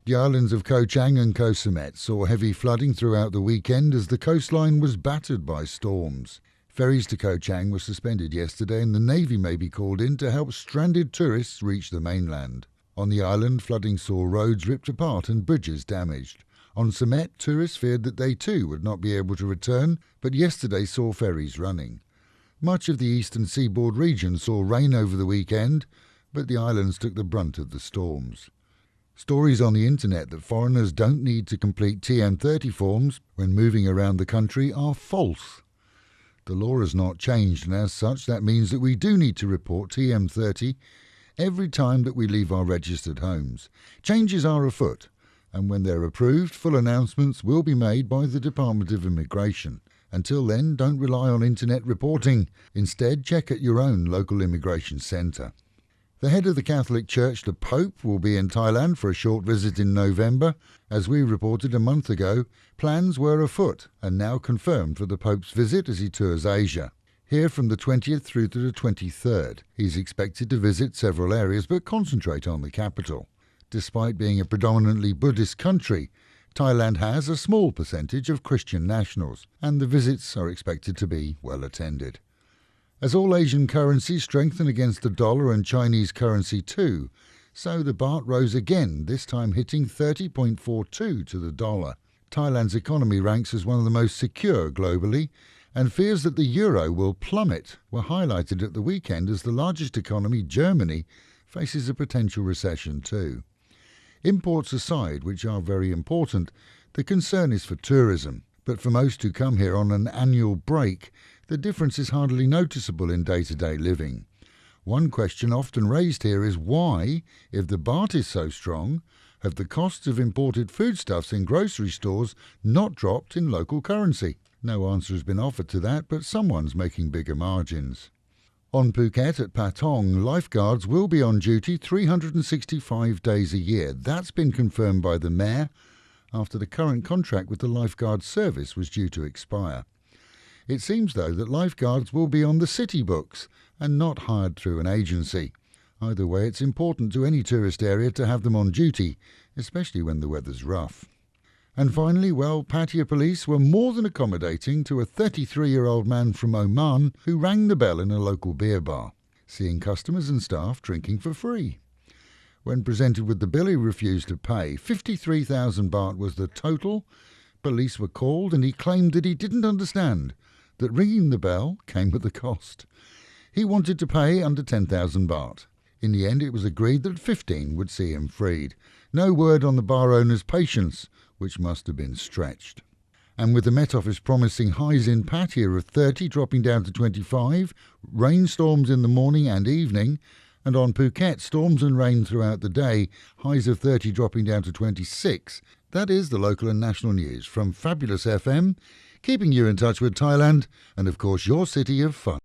The islands of Koh Chang and Koh Samet saw heavy flooding throughout the weekend as the coastline was battered by storms. Ferries to Koh Chang were suspended yesterday and the Navy may be called in to help stranded tourists reach the mainland. On the island, flooding saw roads ripped apart and bridges damaged. On Samet, tourists feared that they too would not be able to return, but yesterday saw ferries running. Much of the eastern seaboard region saw rain over the weekend, but the islands took the brunt of the storms. Stories on the internet that foreigners don't need to complete TM30 forms when moving around the country are false. The law has not changed, and as such that means that we do need to report TM30 every time that we leave our registered homes. Changes are afoot, and when they're approved, full announcements will be made by the Department of Immigration. Until then, don't rely on internet reporting. Instead, check at your own local immigration centre. The head of the Catholic Church, the Pope, will be in Thailand for a short visit in November. As we reported a month ago, plans were afoot and now confirmed for the Pope's visit as he tours Asia. Here from the 20th through to the 23rd. He's expected to visit several areas but concentrate on the capital. Despite being a predominantly Buddhist country, Thailand has a small percentage of Christian nationals, and the visits are expected to be well attended. As all Asian currencies strengthen against the dollar and Chinese currency too, so the baht rose again, this time hitting 30.42 to the dollar. Thailand's economy ranks as one of the most secure globally, and fears that the euro will plummet were highlighted at the weekend as the largest economy, Germany, faces a potential recession too. Imports aside, which are very important, the concern is for tourism. But for most who come here on an annual break, the difference is hardly noticeable in day-to-day living. One question often raised here is why, if the baht is so strong, have the costs of imported foodstuffs in grocery stores not dropped in local currency? No answer has been offered to that, but someone's making bigger margins. On Phuket at Patong, lifeguards will be on duty 365 days a year. That's been confirmed by the mayor after the current contract with the lifeguard service was due to expire. It seems, though, that lifeguards will be on the city books and not hired through an agency. Either way, it's important to any tourist area to have them on duty, especially when the weather's rough. And finally, Pattaya police were more than accommodating to a 33-year-old man from Oman who rang the bell in a local beer bar, seeing customers and staff drinking for free. When presented with the bill, he refused to pay. 53,000 baht was the total. Police were called and he claimed that he didn't understand that ringing the bell came with a cost. He wanted to pay under 10,000 baht. In the end, it was agreed that 15 would see him freed. No word on the bar owner's patience, which must have been stretched. And with the Met Office promising highs in Pattaya of 30 dropping down to 25, rainstorms in the morning and evening, and on Phuket, storms and rain throughout the day, highs of 30 dropping down to 26. That is the local and national news from Fabulous FM, keeping you in touch with Thailand and, of course, your city of fun.